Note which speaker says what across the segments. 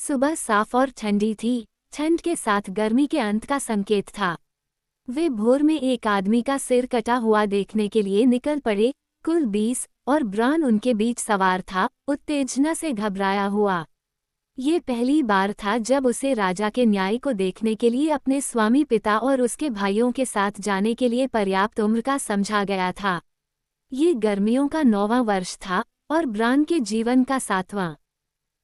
Speaker 1: सुबह साफ और ठंडी थी, ठंड के साथ गर्मी के अंत का संकेत था। वे भोर में एक आदमी का सिर कटा हुआ देखने के लिए निकल पड़े। कुल 20 और ब्रान उनके बीच सवार था, उत्तेजना से घबराया हुआ। ये पहली बार था जब उसे राजा के न्याय को देखने के लिए अपने स्वामी पिता और उसके भाइयों के साथ जाने के लिए पर्याप्त उम्र का समझा गया था। ये गर्मियों का 9वां वर्ष था और ब्रान के जीवन का 7वां।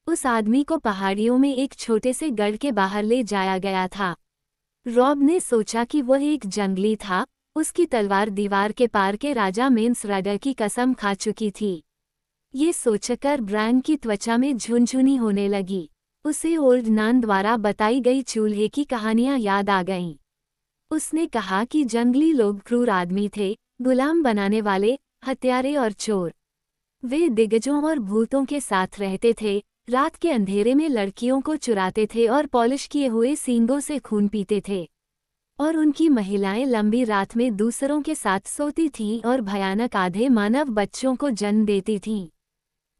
Speaker 1: उस आदमी को पहाड़ियों में एक छोटे से गढ़ के बाहर ले जाया गया था। रॉब ने सोचा कि वह एक जंगली था, उसकी तलवार दीवार के पार के राजा मेंस रडर की कसम खा चुकी थी। ये सोचकर ब्रान की त्वचा में झुनझुनी होने लगी। उसे ओल्ड नान द्वारा बताई गई चूल्हे की कहानियां याद आ गईं। उसने कहा कि जंगली लोग क्रूर आदमी थे, गुलाम बनाने वाले, हत्यारे और चोर। वे दिग्गजों और भूतों के साथ रहते थे, रात के अंधेरे में लड़कियों को चुराते थे और पॉलिश किए हुए सींगों से खून पीते थे। और उनकी महिलाएं लंबी रात में दूसरों के साथ सोती थीं और भयानक आधे मानव बच्चों को जन्म देती थीं।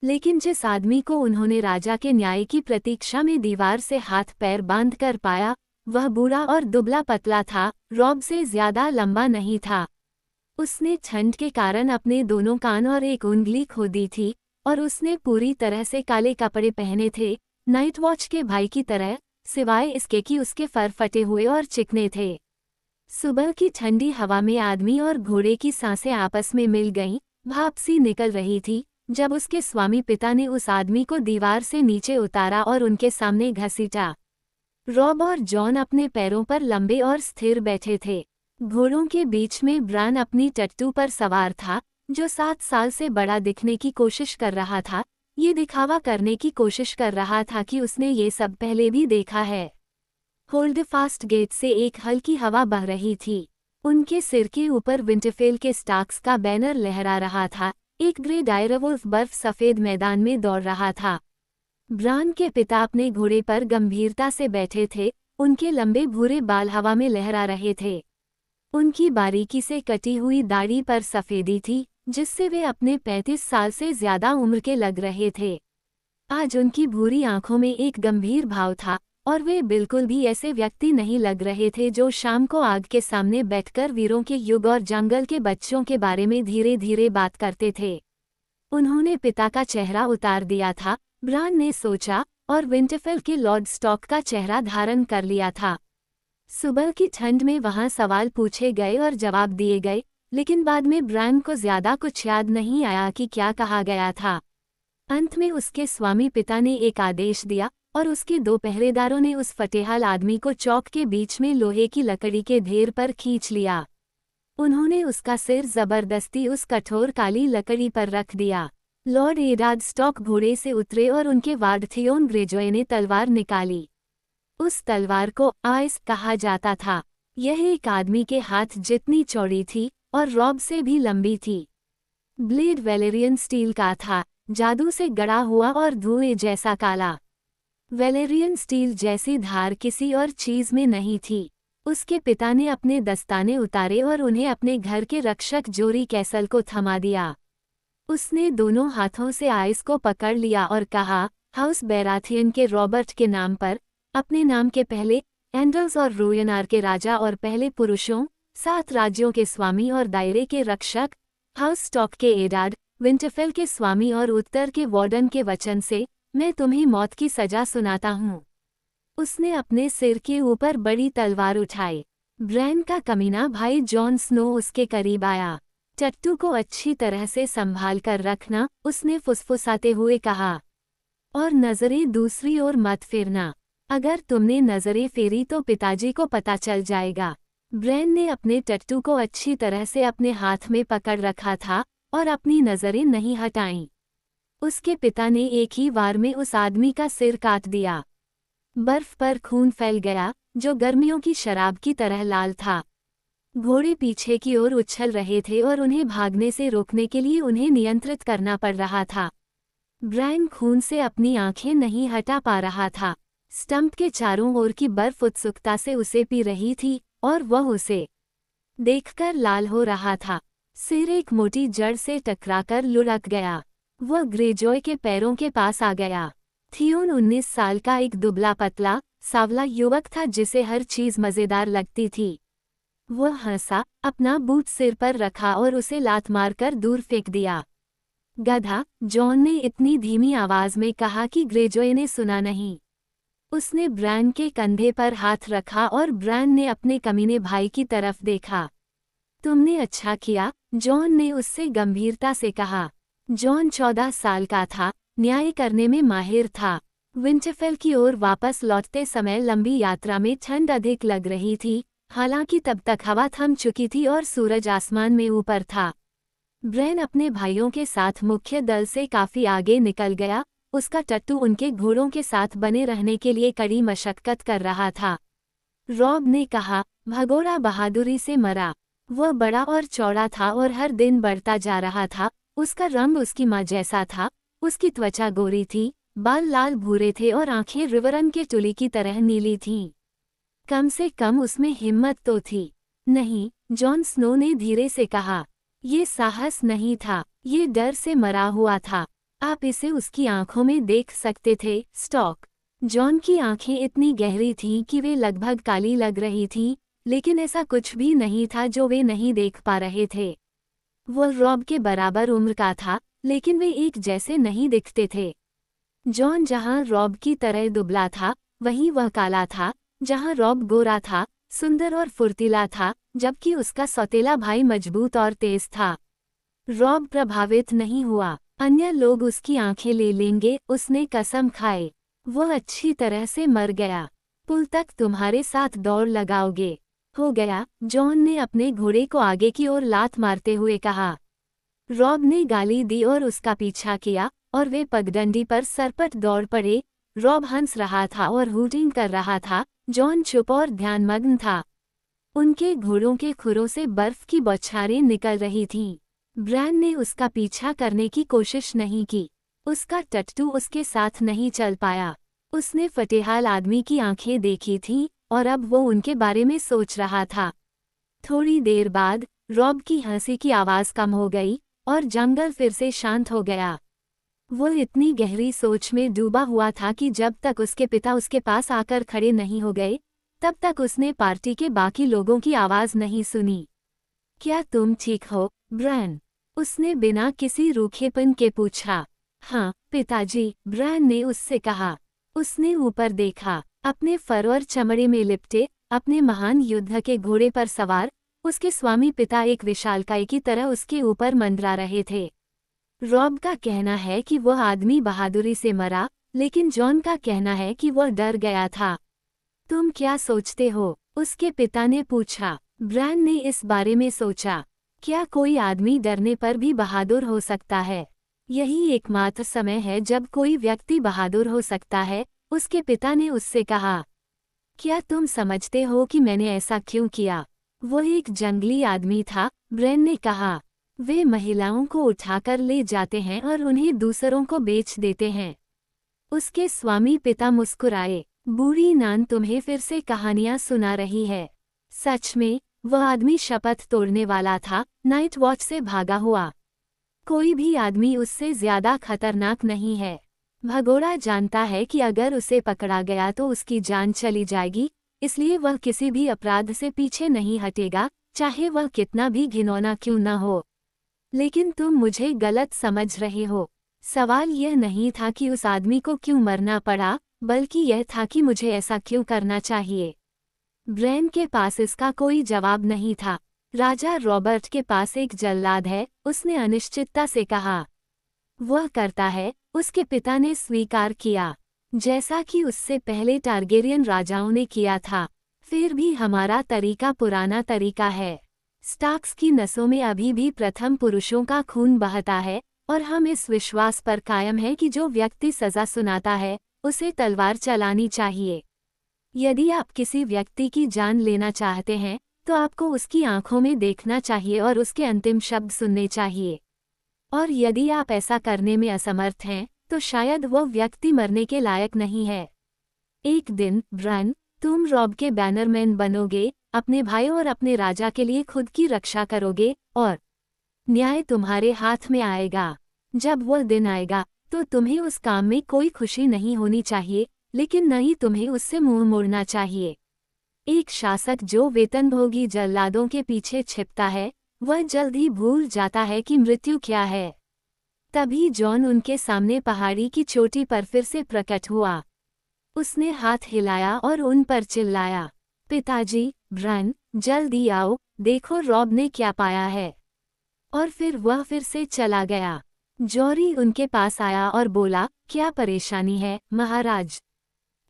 Speaker 1: लेकिन जिस आदमी को उन्होंने राजा के न्याय की प्रतीक्षा में दीवार से हाथ पैर बांध कर पाया, वह बूढ़ा और दुबला पतला था, रॉब से ज्यादा लंबा नहीं था। उसने ठंड के कारण अपने दोनों कान और एक उंगली खो दी थी, और उसने पूरी तरह से काले कपड़े पहने थे, नाइट वॉच के भाई की तरह, सिवाय इसके कि उसके फर फटे हुए और चिकने थे। सुबह की ठंडी हवा में आदमी और घोड़े की सांसें आपस में मिल गईं, भाप सी निकल रही थी, जब उसके स्वामी पिता ने उस आदमी को दीवार से नीचे उतारा और उनके सामने घसीटा। रॉब और जॉन अपने पैरों पर लंबे और स्थिर बैठे थे। घोड़ों के बीच में ब्रान अपनी टट्टू पर सवार था, जो 7 साल से बड़ा दिखने की कोशिश कर रहा था। ये दिखावा करने की कोशिश कर रहा था कि उसने ये सब पहले भी देखा है। होल्डफास्ट गेट से एक हल्की हवा बह रही थी। उनके सिर के ऊपर विंटरफेल के स्टार्क्स का बैनर लहरा रहा था। एक ग्रे डायरवुल्फ बर्फ सफेद मैदान में दौड़ रहा था। ब्रान के पिता अपने घोड़े पर गंभीरता से बैठे थे, उनके लंबे भूरे बाल हवा में लहरा रहे थे। उनकी बारीकी से कटी हुई दाढ़ी पर सफेदी थी, जिससे वे अपने 35 साल से ज्यादा उम्र के लग रहे थे। आज उनकी भूरी आंखों में एक गंभीर भाव था, और वे बिल्कुल भी ऐसे व्यक्ति नहीं लग रहे थे जो शाम को आग के सामने बैठकर वीरों के युग और जंगल के बच्चों के बारे में धीरे धीरे बात करते थे। उन्होंने पिता का चेहरा उतार दिया था, ब्रान ने सोचा, और विंटरफेल के लॉर्ड स्टॉक का चेहरा धारण कर लिया था। सुबह की ठंड में वहां सवाल पूछे गए और जवाब दिए गए, लेकिन बाद में ब्रान को ज्यादा कुछ याद नहीं आया कि क्या कहा गया था। अंत में उसके स्वामी पिता ने एक आदेश दिया, और उसके 2 पहरेदारों ने उस फटेहाल आदमी को चौक के बीच में लोहे की लकड़ी के ढेर पर खींच लिया। उन्होंने उसका सिर जबरदस्ती उस कठोर काली लकड़ी पर रख दिया। लॉर्ड एडाद स्टॉक घोड़े से उतरे और उनके वार्ड थियोन ग्रेजॉय ने तलवार निकाली। उस तलवार को आइस कहा जाता था। यह एक आदमी के हाथ जितनी चौड़ी थी और रॉब से भी लंबी थी। ब्लेड वेलेरियन स्टील का था, जादू से गड़ा हुआ और धुएं जैसा काला। वेलेरियन स्टील जैसी धार किसी और चीज में नहीं थी। उसके पिता ने अपने दस्ताने उतारे और उन्हें अपने घर के रक्षक जोरी कैसल को थमा दिया। उसने दोनों हाथों से आइस को पकड़ लिया और कहा, हाउस बैराथियन के रॉबर्ट के नाम पर, अपने नाम के पहले, एंडल्स और रोयनार के राजा और पहले पुरुषों, 7 राज्यों के स्वामी और दायरे के रक्षक, हाउस स्टॉक के एडाड, विंटरफेल के स्वामी और उत्तर के वार्डन के वचन से, मैं तुम्हें मौत की सजा सुनाता हूँ। उसने अपने सिर के ऊपर बड़ी तलवार उठाई। ब्रैन का कमीना भाई जॉन स्नो उसके करीब आया। टट्टू को अच्छी तरह से संभाल कर रखना, उसने फुसफुसाते हुए कहा, और नजरें दूसरी ओर मत फेरना। अगर तुमने नजरें फेरी तो पिताजी को पता चल जाएगा। ब्रैन ने अपने टट्टू को अच्छी तरह से अपने हाथ में पकड़ रखा था और अपनी नजरें नहीं हटाईं। उसके पिता ने एक ही वार में उस आदमी का सिर काट दिया। बर्फ पर खून फैल गया, जो गर्मियों की शराब की तरह लाल था। घोड़े पीछे की ओर उछल रहे थे और उन्हें भागने से रोकने के लिए उन्हें नियंत्रित करना पड़ रहा था। ब्रायन खून से अपनी आंखें नहीं हटा पा रहा था। स्टंप के चारों ओर की बर्फ उत्सुकता से उसे पी रही थी और वह उसे देखकर लाल हो रहा था। सिर एक मोटी जड़ से टकराकर लुढ़क गया। वह ग्रेजॉय के पैरों के पास आ गया। थियोन 19 साल का एक दुबला पतला सांवला युवक था जिसे हर चीज मजेदार लगती थी। वह हंसा, अपना बूट सिर पर रखा और उसे लात मारकर दूर फेंक दिया। गधा, जॉन ने इतनी धीमी आवाज में कहा कि ग्रेजोय ने सुना नहीं। उसने ब्रैन के कंधे पर हाथ रखा और ब्रैन ने अपने कमीने भाई की तरफ देखा। तुमने अच्छा किया, जॉन ने उससे गंभीरता से कहा। जॉन 14 साल का था, न्याय करने में माहिर था। विंटरफेल की ओर वापस लौटते समय लंबी यात्रा में ठंड अधिक लग रही थी, हालांकि तब तक हवा थम चुकी थी और सूरज आसमान में ऊपर था। ब्रैन अपने भाइयों के साथ मुख्य दल से काफी आगे निकल गया। उसका टट्टू उनके घोड़ों के साथ बने रहने के लिए कड़ी मशक्कत कर रहा था। रॉब ने कहा, भगोड़ा बहादुरी से मरा। वह बड़ा और चौड़ा था और हर दिन बढ़ता जा रहा था। उसका रंग उसकी माँ जैसा था। उसकी त्वचा गोरी थी, बाल लाल भूरे थे और आंखें रिवरन के तुली की तरह नीली थीं। कम से कम उसमें हिम्मत तो थी। नहीं, जॉन स्नो ने धीरे से कहा, ये साहस नहीं था, ये डर से मरा हुआ था। आप इसे उसकी आंखों में देख सकते थे, स्टॉक। जॉन की आंखें इतनी गहरी थीं कि वे लगभग काली लग रही थीं, लेकिन ऐसा कुछ भी नहीं था जो वे नहीं देख पा रहे थे। वह रॉब के बराबर उम्र का था, लेकिन वे एक जैसे नहीं दिखते थे। जॉन जहां रॉब की तरह दुबला था, वहीं वह काला था। जहां रॉब गोरा था, सुंदर और फुर्तीला था, जबकि उसका सौतेला भाई मजबूत और तेज था। रॉब प्रभावित नहीं हुआ। अन्य लोग उसकी आंखें ले लेंगे, उसने कसम खाए। वह अच्छी तरह से मर गया। पुल तक तुम्हारे साथ दौड़ लगाओगे। हो गया, जॉन ने अपने घोड़े को आगे की ओर लात मारते हुए कहा। रॉब ने गाली दी और उसका पीछा किया, और वे पगडंडी पर सरपट दौड़ पड़े। रॉब हंस रहा था और हूटिंग कर रहा था। जॉन चुप और ध्यानमग्न था। उनके घोड़ों के खुरों से बर्फ की बौछारें निकल रही थीं। ब्रैन ने उसका पीछा करने की कोशिश नहीं की। उसका टट्टू उसके साथ नहीं चल पाया। उसने फटेहाल आदमी की आंखें देखी थीं, और अब वो उनके बारे में सोच रहा था। थोड़ी देर बाद रॉब की हंसी की आवाज़ कम हो गई, और जंगल फिर से शांत हो गया। वो इतनी गहरी सोच में डूबा हुआ था कि जब तक उसके पिता उसके पास आकर खड़े नहीं हो गए, तब तक उसने पार्टी के बाकी लोगों की आवाज़ नहीं सुनी। क्या तुम ठीक हो, ब्रैन? उसने बिना किसी रूखेपन के पूछा। हाँ, पिताजी, ब्रैन ने उससे कहा। उसने ऊपर देखा। अपने फर और चमड़े में लिपटे, अपने महान युद्ध के घोड़े पर सवार, उसके स्वामी पिता एक विशालकाय की तरह उसके ऊपर मंडरा रहे थे। रॉब का कहना है कि वह आदमी बहादुरी से मरा, लेकिन जॉन का कहना है कि वह डर गया था। तुम क्या सोचते हो? उसके पिता ने पूछा। ब्रैन ने इस बारे में सोचा। क्या कोई आदमी डरने पर भी बहादुर हो सकता है? यही एकमात्र समय है जब कोई व्यक्ति बहादुर हो सकता है, उसके पिता ने उससे कहा। क्या तुम समझते हो कि मैंने ऐसा क्यों किया? वो एक जंगली आदमी था, ब्रैन ने कहा। वे महिलाओं को उठाकर ले जाते हैं और उन्हें दूसरों को बेच देते हैं। उसके स्वामी पिता मुस्कुराए। बूढ़ी नान तुम्हें फिर से कहानियां सुना रही है। सच में, वह आदमी शपथ तोड़ने वाला था, नाइट वॉच से भागा हुआ। कोई भी आदमी उससे ज्यादा खतरनाक नहीं है। भगोड़ा जानता है कि अगर उसे पकड़ा गया तो उसकी जान चली जाएगी, इसलिए वह किसी भी अपराध से पीछे नहीं हटेगा, चाहे वह कितना भी घिनौना क्यों न हो। लेकिन तुम मुझे गलत समझ रहे हो। सवाल यह नहीं था कि उस आदमी को क्यों मरना पड़ा, बल्कि यह था कि मुझे ऐसा क्यों करना चाहिए। ब्रैन के पास इसका कोई जवाब नहीं था। राजा रॉबर्ट के पास एक जल्लाद है, उसने अनिश्चितता से कहा। वह करता है, उसके पिता ने स्वीकार किया। जैसा कि उससे पहले टारगेरियन राजाओं ने किया था। फिर भी हमारा तरीका पुराना तरीका है। स्टार्क्स की नसों में अभी भी प्रथम पुरुषों का खून बहता है, और हम इस विश्वास पर कायम हैं कि जो व्यक्ति सजा सुनाता है, उसे तलवार चलानी चाहिए। यदि आप किसी व्यक्ति की जान लेना चाहते हैं, तो आपको उसकी आंखों में देखना चाहिए और उसके अंतिम शब्द सुनने चाहिए। और यदि आप ऐसा करने में असमर्थ हैं, तो शायद वह व्यक्ति मरने के लायक नहीं है। एक दिन, ब्रैन, तुम रॉब के बैनरमैन बनोगे, अपने भाई और अपने राजा के लिए खुद की रक्षा करोगे, और न्याय तुम्हारे हाथ में आएगा। जब वह दिन आएगा, तो तुम्हें उस काम में कोई खुशी नहीं होनी चाहिए, लेकिन न ही तुम्हें उससे मुंह मोड़ना चाहिए। एक शासक जो वेतनभोगी जल्लादों के पीछे छिपता है, वह जल्द ही भूल जाता है कि मृत्यु क्या है। तभी जॉन उनके सामने पहाड़ी की चोटी पर फिर से प्रकट हुआ। उसने हाथ हिलाया और उन पर चिल्लाया, पिताजी, ब्रन, जल्दी आओ, देखो रॉब ने क्या पाया है। और फिर वह फिर से चला गया। जॉरी उनके पास आया और बोला, क्या परेशानी है, महाराज?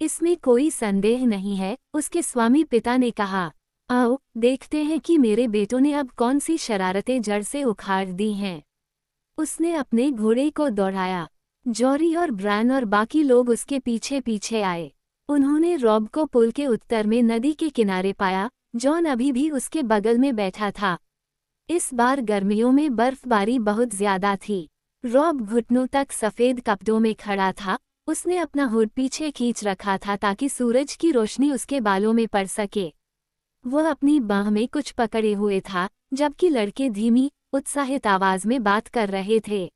Speaker 1: इसमें कोई संदेह नहीं है, उसके स्वामी पिता ने कहा। आओ, देखते हैं कि मेरे बेटों ने अब कौन सी शरारतें जड़ से उखाड़ दी हैं। उसने अपने घोड़े को दौड़ाया। जॉरी और ब्रैन और बाकी लोग उसके पीछे पीछे आए। उन्होंने रॉब को पुल के उत्तर में नदी के किनारे पाया। जॉन अभी भी उसके बगल में बैठा था। इस बार गर्मियों में बर्फबारी बहुत ज्यादा थी। रॉब घुटनों तक सफेद कपड़ों में खड़ा था। उसने अपना हुड पीछे खींच रखा था ताकि सूरज की रोशनी उसके बालों में पड़ सके। वह अपनी बाह में कुछ पकड़े हुए था, जबकि लड़के धीमी, उत्साहित आवाज में बात कर रहे थे।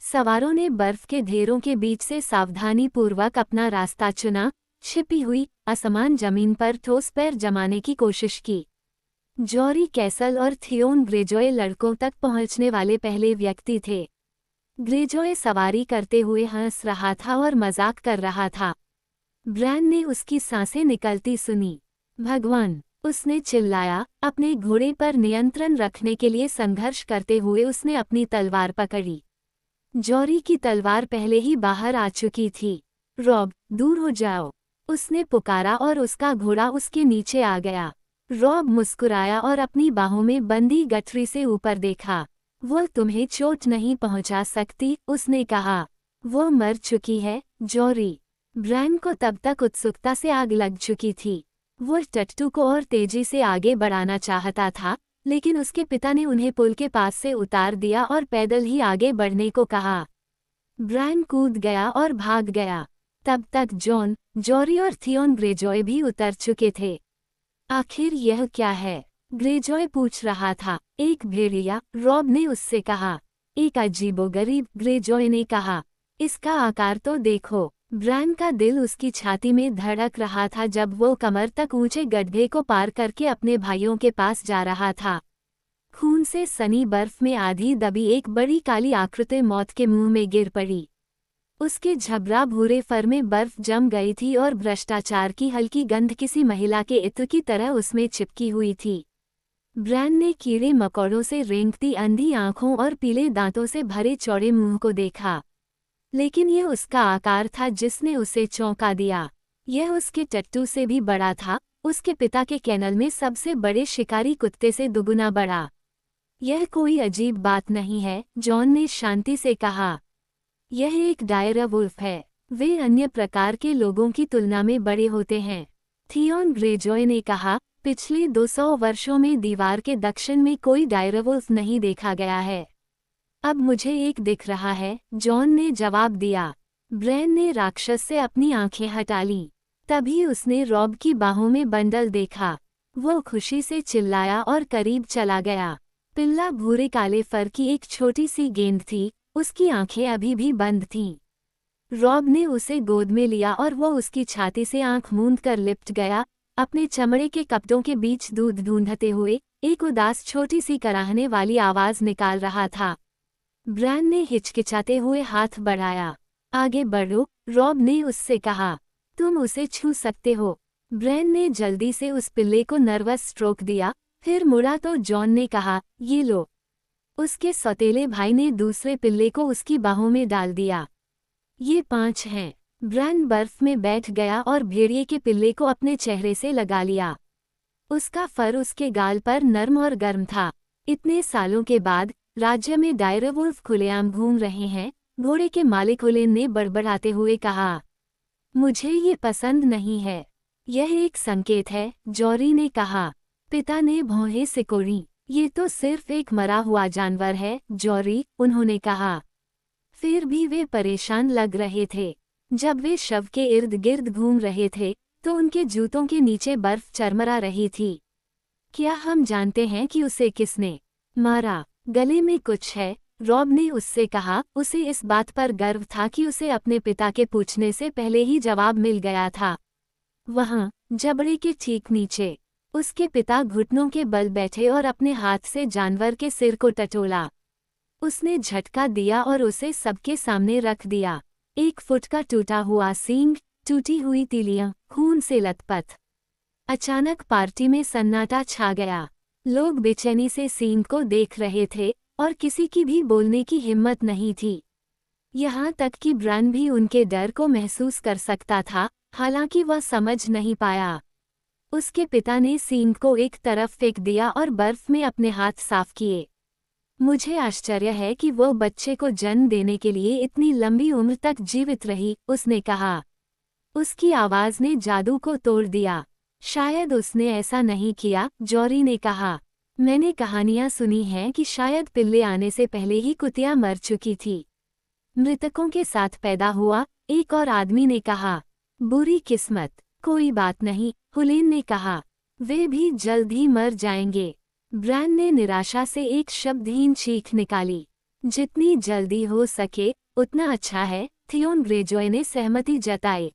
Speaker 1: सवारों ने बर्फ के ढेरों के बीच से सावधानीपूर्वक अपना रास्ता चुना। छिपी हुई, असमान जमीन पर ठोस पैर जमाने की कोशिश की। जॉरी कैसल और थियोन ग्रेजॉय लड़कों तक पहुंचने वाले पहले व्यक्ति थे। ग्रेजॉय सवारी करते हुए हंस रहा था और मजाक कर रहा था। ब्रैन ने उसकी सांसें निकलती सुनी। भगवान! उसने चिल्लाया। अपने घोड़े पर नियंत्रण रखने के लिए संघर्ष करते हुए उसने अपनी तलवार पकड़ी। जॉरी की तलवार पहले ही बाहर आ चुकी थी। रॉब, दूर हो जाओ, उसने पुकारा और उसका घोड़ा उसके नीचे आ गया। रॉब मुस्कुराया और अपनी बाहों में बंधी गठरी से ऊपर देखा। वो तुम्हें चोट नहीं पहुंचा सकती, उसने कहा। वो मर चुकी है, जॉरी। ब्रैन को तब तक उत्सुकता से आग लग चुकी थी। वो टट्टू को और तेजी से आगे बढ़ाना चाहता था, लेकिन उसके पिता ने उन्हें पुल के पास से उतार दिया और पैदल ही आगे बढ़ने को कहा। ब्रैन कूद गया और भाग गया। तब तक जॉन, जॉरी और थियोन ग्रेजॉय भी उतर चुके थे। आखिर यह क्या है? ग्रेजॉय पूछ रहा था। एक भेड़िया, रॉब ने उससे कहा। एक अजीबोगरीब, ग्रेजॉय ने कहा। इसका आकार तो देखो। ब्रैन का दिल उसकी छाती में धड़क रहा था जब वो कमर तक ऊंचे गड्ढे को पार करके अपने भाइयों के पास जा रहा था। खून से सनी बर्फ में आधी दबी एक बड़ी काली आकृति मौत के मुंह में गिर पड़ी। उसके झबरा भूरे फर में बर्फ जम गई थी और भ्रष्टाचार की हल्की गंध किसी महिला के इत्र की तरह उसमें चिपकी हुई थी। ब्रैन ने कीड़े मकोड़ों से रेंगती अंधी आंखों और पीले दांतों से भरे चौड़े मुंह को देखा, लेकिन यह उसका आकार था जिसने उसे चौंका दिया। यह उसके टट्टू से भी बड़ा था, उसके पिता के केनल में सबसे बड़े शिकारी कुत्ते से दुगुना बड़ा। यह कोई अजीब बात नहीं है, जॉन ने शांति से कहा। यह एक डायरा वुल्फ है। वे अन्य प्रकार के लोगों की तुलना में बड़े होते हैं, थियोन ग्रेजॉय ने कहा। पिछले 200 वर्षों में दीवार के दक्षिण में कोई डायरा वुल्फ नहीं देखा गया है। अब मुझे एक दिख रहा है, जॉन ने जवाब दिया। ब्रैन ने राक्षस से अपनी आंखें हटा लीं। तभी उसने रॉब की बाहों में बंडल देखा। वो खुशी से चिल्लाया और करीब चला गया। पिल्ला भूरे काले फर की एक छोटी सी गेंद थी, उसकी आंखें अभी भी बंद थीं। रॉब ने उसे गोद में लिया और वो उसकी छाती से आंख मूंद कर लिपट गया, अपने चमड़े के कपड़ों के बीच दूध ढूंढते हुए एक उदास छोटी सी कराहने वाली आवाज निकाल रहा था। ब्रैन ने हिचकिचाते हुए हाथ बढ़ाया। आगे बढ़ो, रॉब ने उससे कहा। तुम उसे छू सकते हो। ब्रैन ने जल्दी से उस पिल्ले को नर्वस स्ट्रोक दिया, फिर मुड़ा तो जॉन ने कहा, ये लो। उसके सौतेले भाई ने दूसरे पिल्ले को उसकी बाहों में डाल दिया। ये 5 हैं। ब्रैन बर्फ में बैठ गया और भेड़िए के पिल्ले को अपने चेहरे से लगा लिया। उसका फर उसके गाल पर नर्म और गर्म था। इतने सालों के बाद राज्य में डायरा वुल्फ खुलेआम घूम रहे हैं, घोड़े के मालिक ओलेन ने बड़बड़ाते हुए कहा। मुझे ये पसंद नहीं है। यह एक संकेत है, जॉरी ने कहा। पिता ने भौहें सिकोड़ी। ये तो सिर्फ एक मरा हुआ जानवर है, जॉरी, उन्होंने कहा। फिर भी वे परेशान लग रहे थे। जब वे शव के इर्द गिर्द घूम रहे थे, तो उनके जूतों के नीचे बर्फ चरमरा रही थी। क्या हम जानते हैं कि उसे किसने मारा? गले में कुछ है, रॉब ने उससे कहा। उसे इस बात पर गर्व था कि उसे अपने पिता के पूछने से पहले ही जवाब मिल गया था। वहाँ जबड़े के ठीक नीचे उसके पिता घुटनों के बल बैठे और अपने हाथ से जानवर के सिर को टटोला। उसने झटका दिया और उसे सबके सामने रख दिया। 1 फुट का टूटा हुआ सींग, टूटी हुई तीलियां, खून से लथपथ। अचानक पार्टी में सन्नाटा छा गया। लोग बेचैनी से सींग को देख रहे थे और किसी की भी बोलने की हिम्मत नहीं थी। यहाँ तक कि ब्रायन भी उनके डर को महसूस कर सकता था, हालांकि वह समझ नहीं पाया। उसके पिता ने सींग को एक तरफ फेंक दिया और बर्फ में अपने हाथ साफ किए। मुझे आश्चर्य है कि वो बच्चे को जन्म देने के लिए इतनी लंबी उम्र तक जीवित रही, उसने कहा। उसकी आवाज ने जादू को तोड़ दिया। शायद उसने ऐसा नहीं किया, जॉरी ने कहा। मैंने कहानियां सुनी हैं कि शायद पिल्ले आने से पहले ही कुतिया मर चुकी थी। मृतकों के साथ पैदा हुआ, एक और आदमी ने कहा। बुरी किस्मत। कोई बात नहीं, हुलेन ने कहा। वे भी जल्द ही मर जाएंगे। ब्रायन ने निराशा से एक शब्दहीन चीख निकाली। जितनी जल्दी हो सके उतना अच्छा है, थियोन ग्रेजॉय ने सहमति जताई।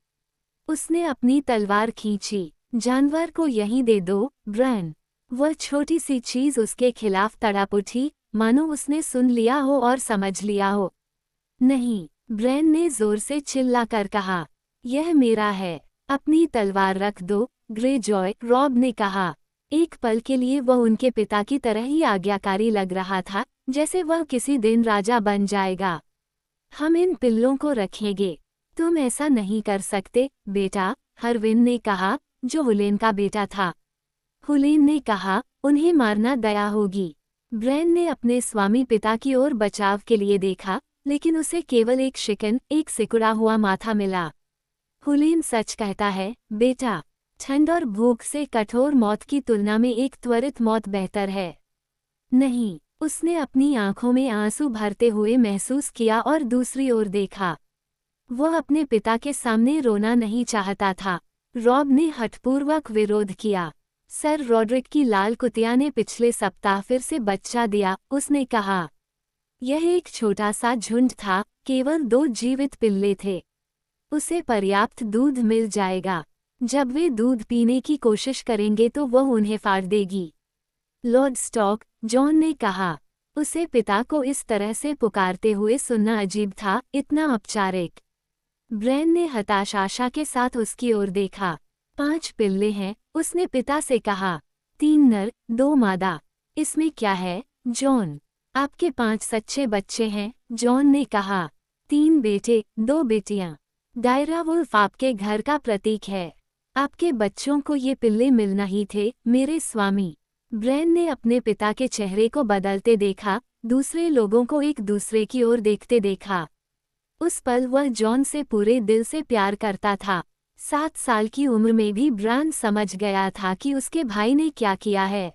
Speaker 1: उसने अपनी तलवार खींची। जानवर को यहीं दे दो, ब्रायन। वह छोटी सी चीज उसके खिलाफ तड़प उठी, मानो उसने सुन लिया हो और समझ लिया हो। नहीं, ब्रायन ने जोर से चिल्लाकर कहा। यह मेरा है। अपनी तलवार रख दो, ग्रेजॉय, रॉब ने कहा। एक पल के लिए वह उनके पिता की तरह ही आज्ञाकारी लग रहा था, जैसे वह किसी दिन राजा बन जाएगा। हम इन पिल्लों को रखेंगे। तुम ऐसा नहीं कर सकते, बेटा, हरविन ने कहा, जो हुलेन का बेटा था। हुलेन ने कहा, उन्हें मारना दया होगी। ब्रायन ने अपने स्वामी पिता की ओर बचाव के लिए देखा, लेकिन उसे केवल एक शिकन, एक सिकुड़ा हुआ माथा मिला। हुलेन सच कहता है, बेटा। ठंड और भूख से कठोर मौत की तुलना में एक त्वरित मौत बेहतर है। नहीं, उसने अपनी आंखों में आंसू भरते हुए महसूस किया और दूसरी ओर देखा। वह अपने पिता के सामने रोना नहीं चाहता था। रॉब ने हठपूर्वक विरोध किया। सर रॉड्रिक की लाल कुतिया ने पिछले सप्ताह फिर से बच्चा दिया, उसने कहा। यह एक छोटा सा झुंड था, केवल 2 जीवित पिल्ले थे। उसे पर्याप्त दूध मिल जाएगा। जब वे दूध पीने की कोशिश करेंगे तो वह उन्हें फाड़ देगी। लॉर्ड स्टॉक, जॉन ने कहा। उसे पिता को इस तरह से पुकारते हुए सुनना अजीब था, इतना औपचारिक। ब्रायन ने हताश आशा के साथ उसकी ओर देखा। 5 पिल्ले हैं, उसने पिता से कहा। 3 नर, 2 मादा। इसमें क्या है, जॉन? आपके 5 सच्चे बच्चे हैं, जॉन ने कहा। 3 बेटे, 2 बेटियां। डायरा वुल्फ आपके घर का प्रतीक है। आपके बच्चों को ये पिल्ले मिलना ही थे, मेरे स्वामी। ब्रायन ने अपने पिता के चेहरे को बदलते देखा, दूसरे लोगों को एक दूसरे की ओर देखते देखा। उस पल वह जॉन से पूरे दिल से प्यार करता था। 7 साल की उम्र में भी ब्रायन समझ गया था कि उसके भाई ने क्या किया है।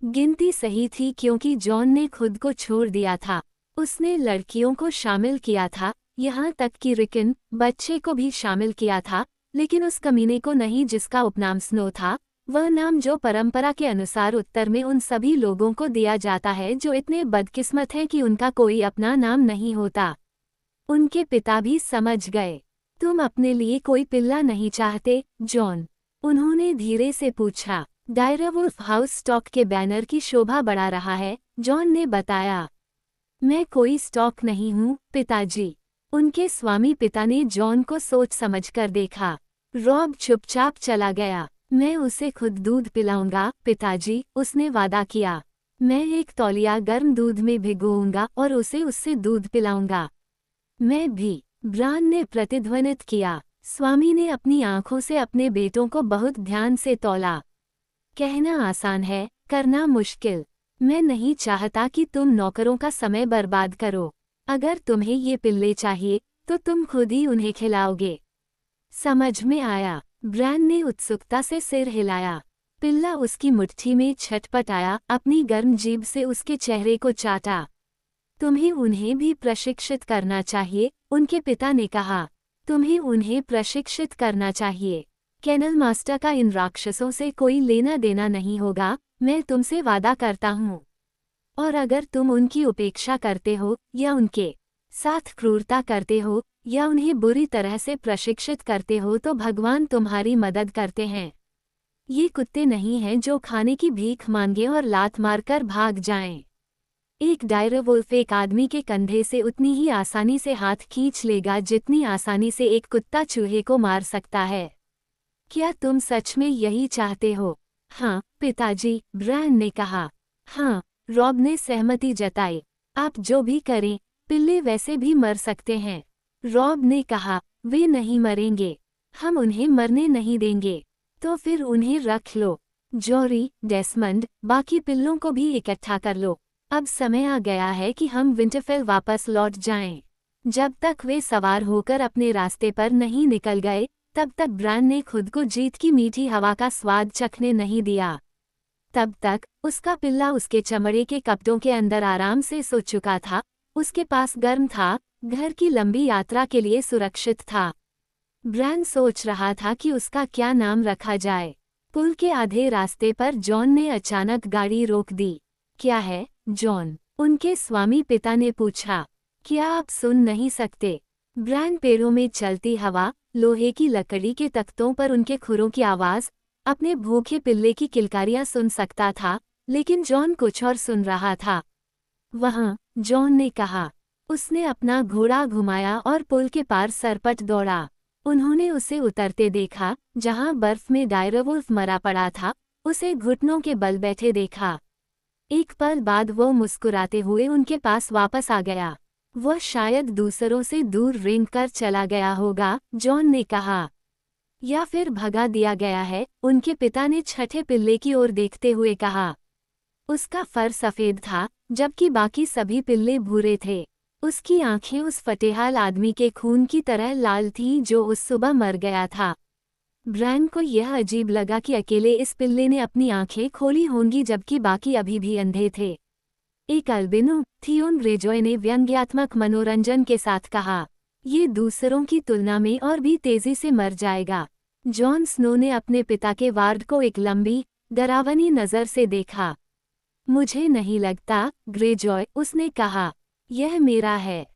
Speaker 1: गिनती सही थी क्योंकि जॉन ने खुद को छोड़ दिया था। उसने लड़कियों को शामिल किया था, यहाँ तक कि रिकन, बच्चे को भी शामिल किया था, लेकिन उस कमीने को नहीं जिसका उपनाम स्नो था, वह नाम जो परंपरा के अनुसार उत्तर में उन सभी लोगों को दिया जाता है जो इतने बदकिस्मत हैं कि उनका कोई अपना नाम नहीं होता। उनके पिता भी समझ गए। तुम अपने लिए कोई पिल्ला नहीं चाहते, जॉन? उन्होंने धीरे से पूछा। डायरा वुल्फ हाउस स्टॉक के बैनर की शोभा बढ़ा रहा है, जॉन ने बताया। मैं कोई स्टॉक नहीं हूँ, पिताजी। उनके स्वामी पिता ने जॉन को सोच समझकर देखा। रॉब चुपचाप चला गया। मैं उसे खुद दूध पिलाऊंगा, पिताजी, उसने वादा किया। मैं एक तौलिया गर्म दूध में भिगोऊंगा और उसे उससे दूध पिलाऊंगा। मैं भी, ब्रायन ने प्रतिध्वनित किया। स्वामी ने अपनी आंखों से अपने बेटों को बहुत ध्यान से तौला। कहना आसान है, करना मुश्किल। मैं नहीं चाहता कि तुम नौकरों का समय बर्बाद करो। अगर तुम्हें ये पिल्ले चाहिए, तो तुम खुद ही उन्हें खिलाओगे। समझ में आया? ब्रायन ने उत्सुकता से सिर हिलाया। पिल्ला उसकी मुट्ठी में छटपटाया, अपनी गर्म जीभ से उसके चेहरे को चाटा। तुम्हें उन्हें भी प्रशिक्षित करना चाहिए, उनके पिता ने कहा। तुम्हें उन्हें प्रशिक्षित करना चाहिए। केनल मास्टर का इन राक्षसों से कोई लेना देना नहीं होगा, मैं तुमसे वादा करता हूँ। और अगर तुम उनकी उपेक्षा करते हो या उनके साथ क्रूरता करते हो या उन्हें बुरी तरह से प्रशिक्षित करते हो तो भगवान तुम्हारी मदद करते हैं। ये कुत्ते नहीं हैं जो खाने की भीख मांगे और लात मारकर भाग जाएं। एक डायरवुल्फ एक आदमी के कंधे से उतनी ही आसानी से हाथ खींच लेगा जितनी आसानी से एक कुत्ता चूहे को मार सकता है। क्या तुम सच में यही चाहते हो? हाँ पिताजी, ब्रायन ने कहा। हाँ, रॉब ने सहमति जताई। आप जो भी करें, पिल्ले वैसे भी मर सकते हैं। रॉब ने कहा, वे नहीं मरेंगे। हम उन्हें मरने नहीं देंगे। तो फिर उन्हें रख लो। जॉरी, डेसमंड, बाकी पिल्लों को भी इकट्ठा कर लो। अब समय आ गया है कि हम विंटरफेल वापस लौट जाएं। जब तक वे सवार होकर अपने रास्ते पर नहीं निकल गए, तब तक ब्रायन ने खुद को जीत की मीठी हवा का स्वाद चखने नहीं दिया। तब तक उसका पिल्ला उसके चमड़े के कपड़ों के अंदर आराम से सो चुका था, उसके पास गर्म था, घर की लंबी यात्रा के लिए सुरक्षित था। ब्रायन सोच रहा था कि उसका क्या नाम रखा जाए। पुल के आधे रास्ते पर जॉन ने अचानक गाड़ी रोक दी। क्या है, जॉन? उनके स्वामी पिता ने पूछा। क्या आप सुन नहीं सकते? ब्रायन पेड़ों में चलती हवा, लोहे की लकड़ी के तख्तों पर उनके खुरों की आवाज़, अपने भूखे पिल्ले की किलकारियां सुन सकता था, लेकिन जॉन कुछ और सुन रहा था। वहाँ, जॉन ने कहा। उसने अपना घोड़ा घुमाया और पुल के पार सरपट दौड़ा। उन्होंने उसे उतरते देखा, जहाँ बर्फ में डायरवुल्फ मरा पड़ा था, उसे घुटनों के बल बैठे देखा। एक पल बाद वो मुस्कुराते हुए उनके पास वापस आ गया। वह शायद दूसरों से दूर रेंग कर चला गया होगा, जॉन ने कहा। या फिर भगा दिया गया है, उनके पिता ने छठे पिल्ले की ओर देखते हुए कहा। उसका फर सफ़ेद था, जबकि बाकी सभी पिल्ले भूरे थे। उसकी आंखें उस फटेहाल आदमी के खून की तरह लाल थीं जो उस सुबह मर गया था। ब्रायन को यह अजीब लगा कि अकेले इस पिल्ले ने अपनी आंखें खोली होंगी जबकि बाकी अभी भी अंधे थे। एक अल्बिनो, थियोन ग्रेजॉय ने व्यंग्यात्मक मनोरंजन के साथ कहा। ये दूसरों की तुलना में और भी तेजी से मर जाएगा। जॉन स्नो ने अपने पिता के वार्ड को एक लंबी, डरावनी नज़र से देखा। मुझे नहीं लगता, ग्रेजॉय, उसने कहा। यह मेरा है।